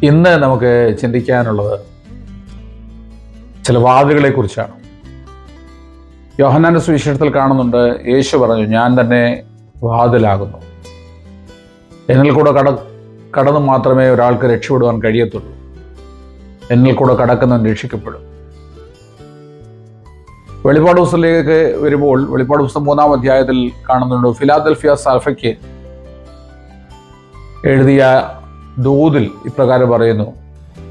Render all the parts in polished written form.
ഇന്ന് നമുക്ക് ചിന്തിക്കാനുള്ളത് ചില വാതിലുകളെ കുറിച്ചാണ്. യോഹന്നാന്റെ സുവിശേഷത്തിൽ കാണുന്നുണ്ട്, യേശു പറഞ്ഞു, ഞാൻ തന്നെ വാതിലാകുന്നു. എന്നിൽ കൂടെ കടന്നു മാത്രമേ ഒരാൾക്ക് രക്ഷപ്പെടുവാൻ കഴിയത്തുള്ളൂ. എന്നിൽ കൂടെ കടക്കുന്നവൻ രക്ഷിക്കപ്പെടും. വെളിപ്പാട് പുസ്തകത്തിലേക്ക് വരുമ്പോൾ വെളിപ്പാട് പുസ്തകം 3-ാം അധ്യായത്തിൽ കാണുന്നുണ്ട്, ഫിലാദൽഫിയ സഭയ്ക്ക് എഴുതിയ ദൂതിൽ ഇപ്രകാരം പറയുന്നു,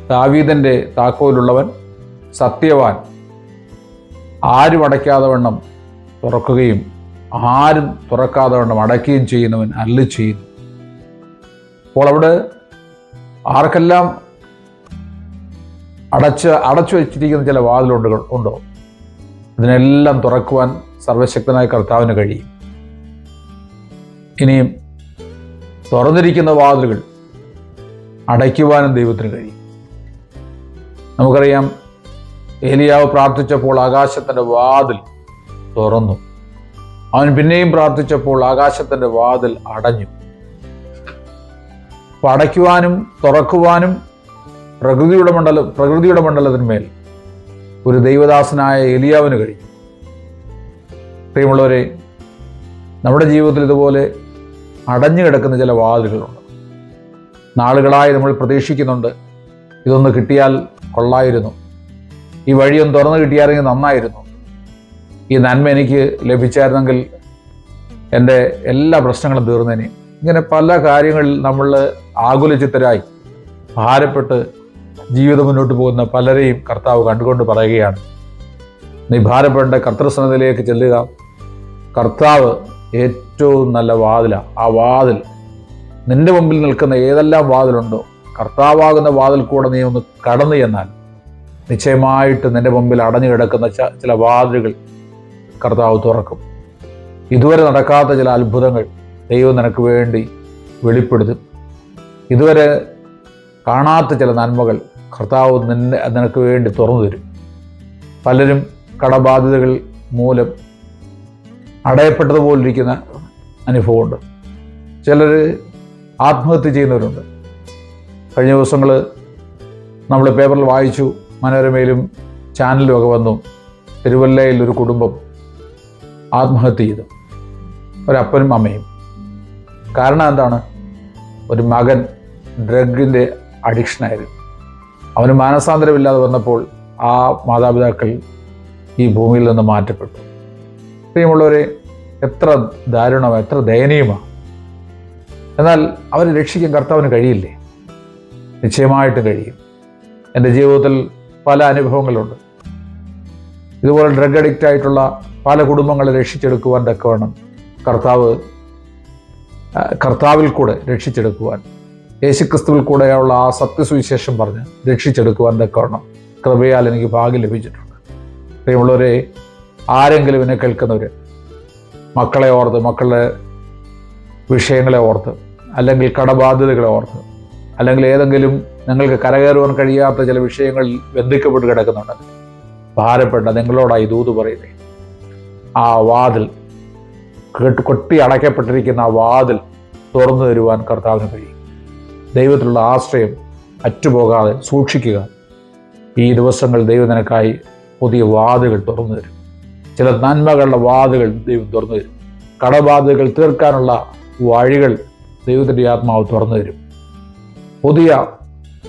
ദാവീദിന്റെ താക്കോലുള്ളവൻ, സത്യവാൻ, ആരും അടയ്ക്കാതെ വണ്ണം തുറക്കുകയും ആരും തുറക്കാതെ വണ്ണം അടയ്ക്കുകയും ചെയ്യുന്നവൻ അരുളി ചെയ്യുന്നു. അപ്പോൾ അവിടെ ആർക്കെല്ലാം അടച്ചു വെച്ചിരിക്കുന്ന ചില ഉണ്ടോ? ഇതിനെല്ലാം തുറക്കുവാൻ സർവശക്തനായ കർത്താവിന് കഴിയും. ഇനിയും തുറന്നിരിക്കുന്ന വാതിലുകൾ അടയ്ക്കുവാനും ദൈവത്തിന് കഴിയും. നമുക്കറിയാം, ഏലിയാവ് പ്രാർത്ഥിച്ചപ്പോൾ ആകാശത്തിൻ്റെ വാതിൽ തുറന്നു. അവൻ പിന്നെയും പ്രാർത്ഥിച്ചപ്പോൾ ആകാശത്തിൻ്റെ വാതിൽ അടഞ്ഞു. അപ്പോൾ അടയ്ക്കുവാനും തുറക്കുവാനും പ്രകൃതിയുടെ മണ്ഡലത്തിന്മേൽ ഒരു ദൈവദാസനായ ഏലിയാവിന് കഴിയും. പ്രിയമുള്ളവരെ, നമ്മുടെ ജീവിതത്തിൽ ഇതുപോലെ അടഞ്ഞു കിടക്കുന്ന ചില വാതിലുകളുണ്ട്. നാളുകളായി നമ്മൾ പ്രതീക്ഷിക്കുന്നുണ്ട്, ഇതൊന്ന് കിട്ടിയാൽ കൊള്ളായിരുന്നു, ഈ വഴിയൊന്ന് തുറന്നു കിട്ടിയാലെങ്കിൽ നന്നായിരുന്നു, ഈ നന്മ എനിക്ക് ലഭിച്ചായിരുന്നെങ്കിൽ എൻ്റെ എല്ലാ പ്രശ്നങ്ങളും തീർന്നേനെ. ഇങ്ങനെ പല കാര്യങ്ങളിൽ നമ്മൾ ആകുലചിത്തരായി ഭാരപ്പെട്ട് ജീവിതം മുന്നോട്ട് പോകുന്ന പലരെയും കർത്താവ് കണ്ടുകൊണ്ട് പറയുകയാണ്, നീ ഭാരപ്പെടേണ്ട കർത്തൃസന്നിധിയിലേക്ക് ചെല്ലുക. കർത്താവ് ഏറ്റവും നല്ല വാതിലാണ്. ആ വാതിൽ, നിന്റെ മുമ്പിൽ നിൽക്കുന്ന ഏതെല്ലാം വാതിലുണ്ടോ, കർത്താവാകുന്ന വാതിൽ കൂടെ നീ ഒന്ന് കടന്നു ചെന്നാൽ നിശ്ചയമായിട്ട് നിന്റെ മുമ്പിൽ അടഞ്ഞു കിടക്കുന്ന ചില വാതിലുകൾ കർത്താവ് തുറക്കും. ഇതുവരെ നടക്കാത്ത ചില അത്ഭുതങ്ങൾ ദൈവം നിനക്ക് വേണ്ടി വെളിപ്പെടുത്തും. ഇതുവരെ കാണാത്ത ചില നന്മകൾ കർത്താവ് നിനക്ക് വേണ്ടി തുറന്നു തരും. പലരും കടബാധ്യതകൾ മൂലം അടയപ്പെട്ടതുപോലിരിക്കുന്ന അനുഭവമുണ്ട്. ചിലർ ആത്മഹത്യ ചെയ്യുന്നവരുണ്ട്. കഴിഞ്ഞ ദിവസങ്ങൾ നമ്മൾ പേപ്പറിൽ വായിച്ചു, മനോരമയിലും ചാനലിലും ഒക്കെ വന്നു, തിരുവല്ലയിൽ ഒരു കുടുംബം ആത്മഹത്യ ചെയ്തു, ഒരപ്പനും അമ്മയും. കാരണം എന്താണ്? ഒരു മകൻ ഡ്രഗിൻ്റെ അഡിക്ഷനായിരുന്നു. അവന് മാനസാന്തരമില്ലാതെ വന്നപ്പോൾ ആ മാതാപിതാക്കൾ ഈ ഭൂമിയിൽ നിന്ന് മാറ്റപ്പെട്ടു. പ്രിയമുള്ളവരെ, എത്ര ദാരുണമാണ്, എത്ര ദയനീയമാണ്. എന്നാൽ അവരെ രക്ഷിക്കാൻ കർത്താവിന് കഴിയില്ലേ? നിശ്ചയമായിട്ട് കഴിയും. എൻ്റെ ജീവിതത്തിൽ പല അനുഭവങ്ങളുണ്ട്. ഇതുപോലെ ഡ്രഗ് അഡിക്റ്റ് ആയിട്ടുള്ള പല കുടുംബങ്ങളെ രക്ഷിച്ചെടുക്കുവാൻ തക്കവണ്ണം കർത്താവിൽ കൂടെ രക്ഷിച്ചെടുക്കുവാൻ, യേശുക്രിസ്തുവിൽ കൂടെയുള്ള ആ സത്യസുവിശേഷം പറഞ്ഞ് രക്ഷിച്ചെടുക്കുവാൻ തക്കവണ്ണം കൃപയാൽ എനിക്ക് ഭാഗ്യം ലഭിച്ചിട്ടുണ്ട്. പ്രിയമുള്ളവരെ, ആരെങ്കിലും എന്നെ കേൾക്കുന്നവർ മക്കളെ ഓർത്ത്, മക്കളുടെ വിഷയങ്ങളെ ഓർത്ത്, അല്ലെങ്കിൽ കടബാധ്യതകളെ ഓർത്ത്, അല്ലെങ്കിൽ ഏതെങ്കിലും നിങ്ങൾക്ക് കരകയറുവാൻ കഴിയാത്ത ചില വിഷയങ്ങളിൽ ബന്ധിക്കപ്പെട്ട് കിടക്കുന്നുണ്ട്, ഭാരപ്പെട്ട നിങ്ങളോടായി ദൂത് പറയുന്നേ. ആ വാതിൽ, കൊട്ടി അടയ്ക്കപ്പെട്ടിരിക്കുന്ന ആ വാതിൽ തുറന്നു തരുവാൻ കർത്താവിന് കഴിയും. ദൈവത്തിലുള്ള ആശ്രയം അറ്റുപോകാതെ സൂക്ഷിക്കുക. ഈ ദിവസങ്ങൾ ദൈവം നിനക്കായി പുതിയ വാതിലുകൾ തുറന്നു തരും. ചില നന്മകളുടെ വാതിലുകൾ ദൈവം തുറന്നു തരും. കടബാധ്യതകൾ തീർക്കാനുള്ള വഴികൾ ദൈവത്തിൻ്റെ ആത്മാവ് തുറന്നു തരും. പുതിയ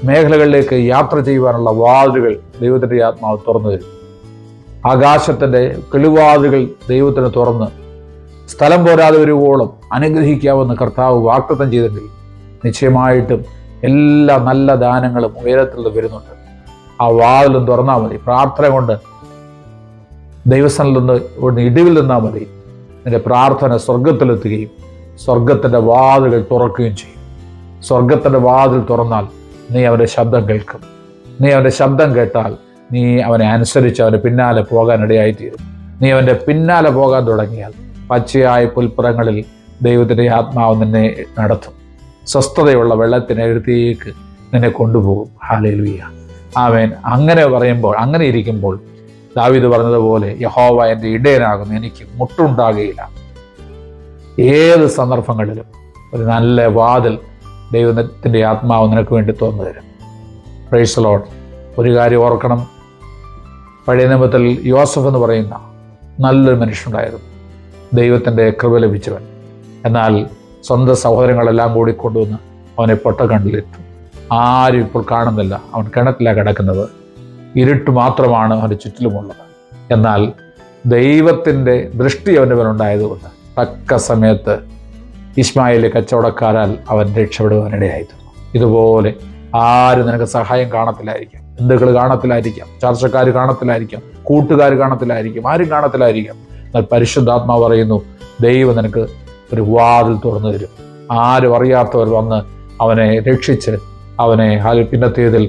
മേഖലകളിലേക്ക് യാത്ര ചെയ്യുവാനുള്ള വാതിലുകൾ ദൈവത്തിൻ്റെ ആത്മാവ് തുറന്നു തരും. ആകാശത്തിൻ്റെ കിളിവാതിലുകൾ ദൈവത്തിന് തുറന്ന് സ്ഥലം പോരാതെ വരുവോളം അനുഗ്രഹിക്കാമെന്ന് കർത്താവ് വാഗ്ദത്തം ചെയ്തിട്ടുണ്ട്. നിശ്ചയമായിട്ടും എല്ലാ നല്ല ദാനങ്ങളും ഉയരത്തിൽ വരുന്നുണ്ട്. ആ വാതിലും തുറന്നാൽ മതി. പ്രാർത്ഥന കൊണ്ട് ദൈവസ്ഥനിൽ നിന്ന് ഇടിവിൽ നിന്നാൽ മതി. നിന്റെ പ്രാർത്ഥന സ്വർഗത്തിലെത്തുകയും സ്വർഗത്തിൻ്റെ വാതിലുകൾ തുറക്കുകയും ചെയ്യും. സ്വർഗത്തിൻ്റെ വാതിൽ തുറന്നാൽ നീ അവൻ്റെ ശബ്ദം കേൾക്കും. നീ അവൻ്റെ ശബ്ദം കേട്ടാൽ നീ അവനെ അനുസരിച്ച് അവൻ്റെ പിന്നാലെ പോകാനിടയായിത്തീരും. നീ അവൻ്റെ പിന്നാലെ പോകാൻ തുടങ്ങിയാൽ പച്ചയായ പുൽപ്പുറങ്ങളിൽ ദൈവത്തിൻ്റെ ആത്മാവ് നിന്നെ നടത്തും. സ്വസ്ഥതയുള്ള വെള്ളത്തിനടുത്തേക്ക് നിന്നെ കൊണ്ടുപോകും. ഹല്ലേലൂയ, ആമേൻ. അങ്ങനെ പറയുമ്പോൾ, അങ്ങനെ ഇരിക്കുമ്പോൾ ദാവീദ് പറഞ്ഞതുപോലെ, യഹോവ എൻ്റെ ഇടയനാകുന്നു, എനിക്ക് മുട്ടുണ്ടാകുകയില്ല. ഏത് സന്ദർഭങ്ങളിലും ഒരു നല്ല വാതിൽ ദൈവത്തിൻ്റെ ആത്മാവ് നിനക്ക് വേണ്ടി തുറന്നു തരും. Praise the Lord. ഒരു കാര്യം ഓർക്കണം, പഴയ നിയമത്തിൽ യോസഫ് എന്ന് പറയുന്ന നല്ലൊരു മനുഷ്യനുണ്ടായിരുന്നു, ദൈവത്തിൻ്റെ കൃപ ലഭിച്ചവൻ. എന്നാൽ സ്വന്തം സഹോദരങ്ങളെല്ലാം കൂടി കൊണ്ടുവന്ന് അവനെ പൊട്ടക്കണ്ണിലിട്ടു. ആരും ഇപ്പോൾ കാണുന്നില്ല, അവൻ കിണറ്റിലാണ് കിടക്കുന്നത്, ഇരുട്ട് മാത്രമാണ് അവൻ്റെ ചുറ്റിലുമുള്ളത്. എന്നാൽ ദൈവത്തിൻ്റെ ദൃഷ്ടി അവൻ്റെ മേലുണ്ടായതുകൊണ്ട് തക്ക സമയത്ത് ഇശ്മായേലിലെ കച്ചവടക്കാരാൽ അവൻ രക്ഷപ്പെടുവാനിടയായിരുന്നു. ഇതുപോലെ ആരും നിനക്ക് സഹായം കാണത്തില്ലായിരിക്കാം, ബന്ധുക്കൾ കാണത്തില്ലായിരിക്കാം, ചർച്ചക്കാർ കാണത്തില്ലായിരിക്കാം, കൂട്ടുകാർ കാണത്തില്ലായിരിക്കും, ആരും കാണത്തില്ലായിരിക്കാം. എന്നാൽ പരിശുദ്ധാത്മാവ് പറയുന്നു, ദൈവം നിനക്ക് ഒരു വാതിൽ തുറന്നു തരും. ആരും അറിയാത്തവർ വന്ന് അവനെ രക്ഷിച്ച് അവനെ പിന്നത്തേതിൽ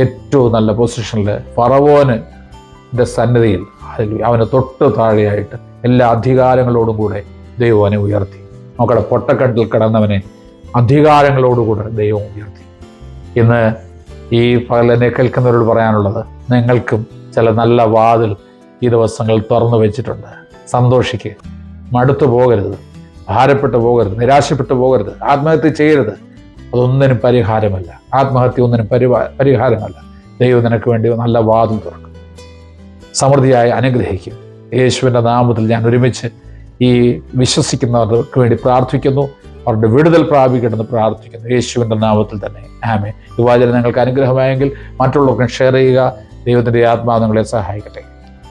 ഏറ്റവും നല്ല പൊസിഷനിൽ ഫറവോന്റെ സന്നിധിയിൽ അവന് തൊട്ട് താഴെയായിട്ട് എല്ലാ അധികാരങ്ങളോടും കൂടെ ദൈവം അവനെ ഉയർത്തി. നോക്കടെ, പൊട്ടക്കണ്ടിൽ കിടന്നവനെ അധികാരങ്ങളോടുകൂടെ ദൈവം ഉയർത്തി. ഇന്ന് ഈ പകലിനെ കേൾക്കുന്നവരോട് പറയാനുള്ളത്, നിങ്ങൾക്കും ചില നല്ല വാതിൽ ഈ ദിവസങ്ങൾ തുറന്നു വെച്ചിട്ടുണ്ട്. സന്തോഷിക്കുക, മടുത്തു പോകരുത്, ഭാരപ്പെട്ടു പോകരുത്, നിരാശപ്പെട്ടു പോകരുത്, ആത്മഹത്യ ചെയ്യരുത്. അതൊന്നിനും പരിഹാരമല്ല. ആത്മഹത്യ ഒന്നിനും പരിഹാരമല്ല. ദൈവം നിനക്ക് വേണ്ടി നല്ല വാതിൽ തുറക്കും, സമൃദ്ധിയായി അനുഗ്രഹിക്കും. യേശുവിൻ്റെ നാമത്തിൽ ഞാൻ ഒരുമിച്ച് ഈ വിശ്വസിക്കുന്നവർക്ക് വേണ്ടി പ്രാർത്ഥിക്കുന്നു. അവരുടെ വിടുതൽ പ്രാപിക്കണമെന്ന് പ്രാർത്ഥിക്കുന്നു, യേശുവിൻ്റെ നാമത്തിൽ തന്നെ. ആമേൻ. ഈ വാചനം നിങ്ങൾക്ക് അനുഗ്രഹമായെങ്കിൽ മറ്റുള്ളവർക്കും ഷെയർ ചെയ്യുക. ദൈവത്തിൻ്റെ ആത്മാവ് നിങ്ങളെ സഹായിക്കട്ടെ.